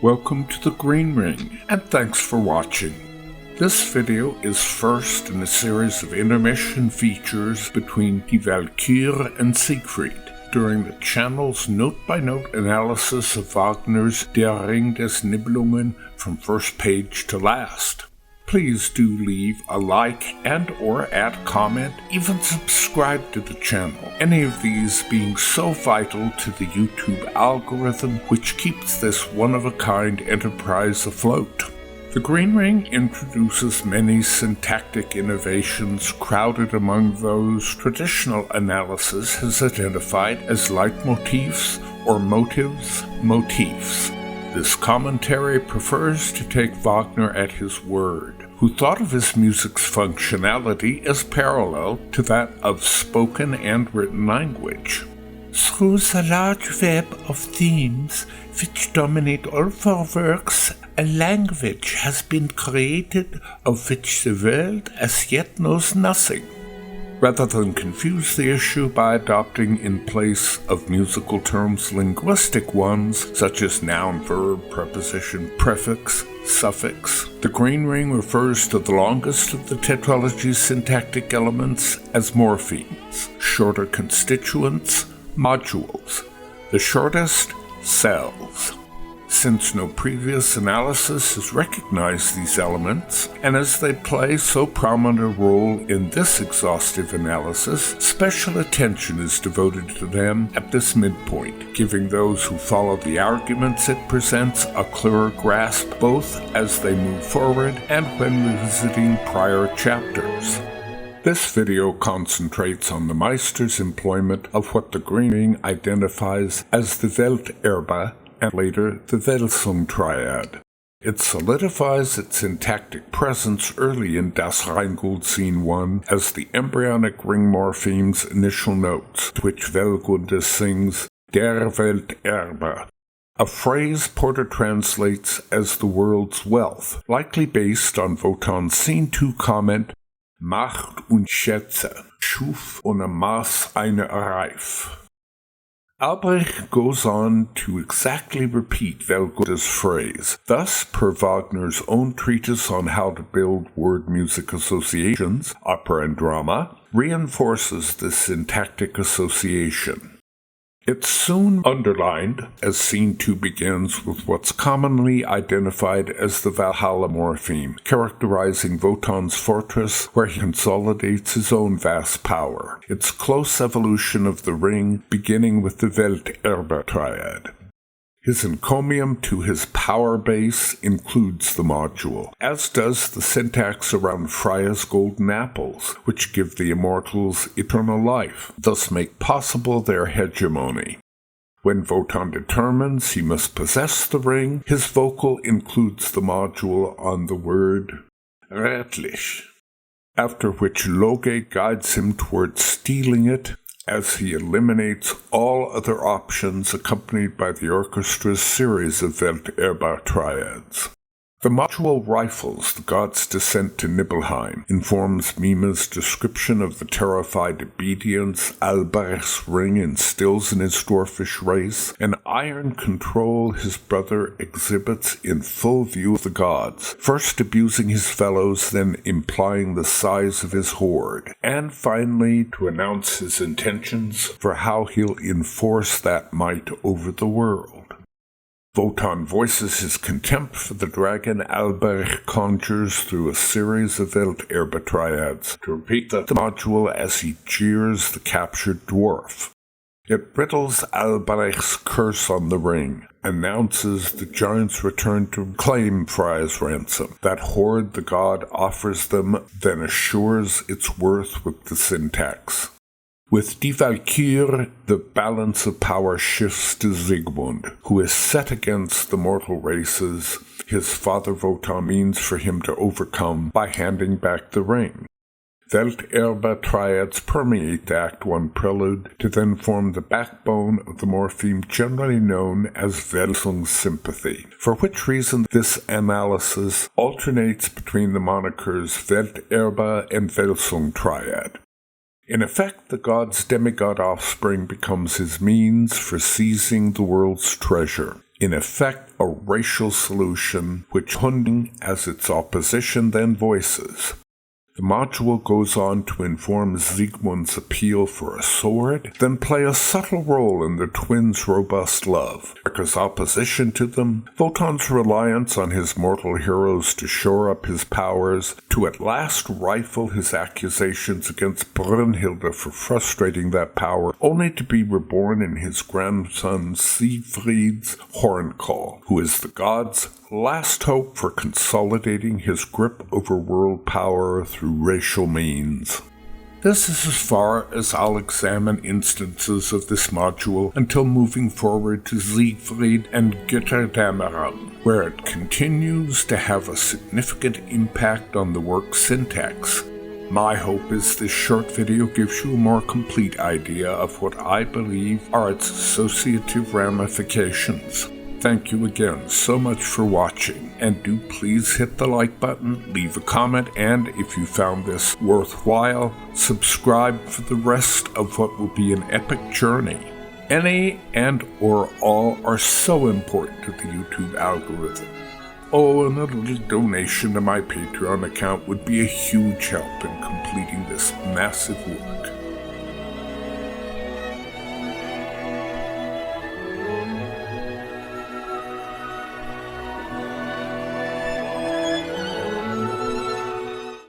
Welcome to the Green Ring, and thanks for watching. This video is first in a series of intermission features between Die Walküre and Siegfried, during the channel's note-by-note analysis of Wagner's Der Ring des Nibelungen from first page to last. Please do leave a like and or add comment, even subscribe to the channel, any of these being so vital to the YouTube algorithm which keeps this one-of-a-kind enterprise afloat. The Green Ring introduces many syntactic innovations crowded among those traditional analysis has identified as leitmotifs or motifs. This commentary prefers to take Wagner at his word, who thought of his music's functionality as parallel to that of spoken and written language. Through the large web of themes which dominate all four works, a language has been created of which the world as yet knows nothing. Rather than confuse the issue by adopting in place of musical terms linguistic ones, such as noun, verb, preposition, prefix, suffix, the Green Ring refers to the longest of the tetralogy's syntactic elements as morphemes, shorter constituents, modules, the shortest, cells. Since no previous analysis has recognized these elements, and as they play so prominent a role in this exhaustive analysis, special attention is devoted to them at this midpoint, giving those who follow the arguments it presents a clearer grasp both as they move forward and when revisiting prior chapters. This video concentrates on the Meister's employment of what the Green Ring identifies as the Welt Erbe and later the Welt Triad. It solidifies its syntactic presence early in Das Rheingold Scene 1 as the embryonic ring morpheme's initial notes, to which Walküre sings Der Welt Erbe, a phrase Porter translates as the world's wealth, likely based on Wotan's Scene 2 comment, Macht und Schätze, schuf ohne Maß eine Reif. Albrecht goes on to exactly repeat Walküre's phrase. Thus, per Wagner's own treatise on how to build word-music associations, opera and drama, reinforces this syntactic association. It's soon underlined as Scene 2 begins with what's commonly identified as the Valhalla morpheme, characterizing Wotan's fortress where he consolidates his own vast power, its close evolution of the ring beginning with the Welt Erbe Triad. His encomium to his power base includes the module, as does the syntax around Freya's golden apples, which give the immortals eternal life, thus make possible their hegemony. When Wotan determines he must possess the ring, his vocal includes the module on the word redlich, after which Loge guides him towards stealing it, as he eliminates all other options accompanied by the orchestra's series of Welt Erbe Triads. The module rifles the god's descent to Nibelheim, informs Mima's description of the terrified obedience Albrecht's ring instills in his dwarfish race, and iron control his brother exhibits in full view of the gods, first abusing his fellows, then implying the size of his horde, and finally to announce his intentions for how he'll enforce that might over the world. Wotan voices his contempt for the dragon Albrecht conjures through a series of Welt Erbe Triads to repeat the module as he jeers the captured dwarf. It riddles Albrecht's curse on the ring, announces the giant's return to claim Freya's ransom. That hoard the god offers them, then assures its worth with the syntax. With Die Walküre, the balance of power shifts to Siegmund, who is set against the mortal races his father Wotan means for him to overcome by handing back the ring. Welt Erbe Triads permeate the Act 1 prelude to then form the backbone of the morpheme generally known as Welt sympathy, for which reason this analysis alternates between the monikers Welt Erbe and Welt Triad. In effect, the god's demigod offspring becomes his means for seizing the world's treasure. in effect a racial solution which Hunding as its opposition then voices. The module goes on to inform Siegmund's appeal for a sword, then play a subtle role in the twins' robust love, Fricka's opposition to them, Wotan's reliance on his mortal heroes to shore up his powers, to at last rifle his accusations against Brünnhilde for frustrating that power, only to be reborn in his grandson Siegfried's horn call, who is the god's last hope for consolidating his grip over world power through racial means. This is as far as I'll examine instances of this module until moving forward to Siegfried and Götterdämmerung, where it continues to have a significant impact on the work's syntax. My hope is this short video gives you a more complete idea of what I believe are its associative ramifications. Thank you again so much for watching, and do please hit the like button, leave a comment, and if you found this worthwhile, subscribe for the rest of what will be an epic journey. Any and or all are so important to the YouTube algorithm. Oh, and a little donation to my Patreon account would be a huge help in completing this massive work.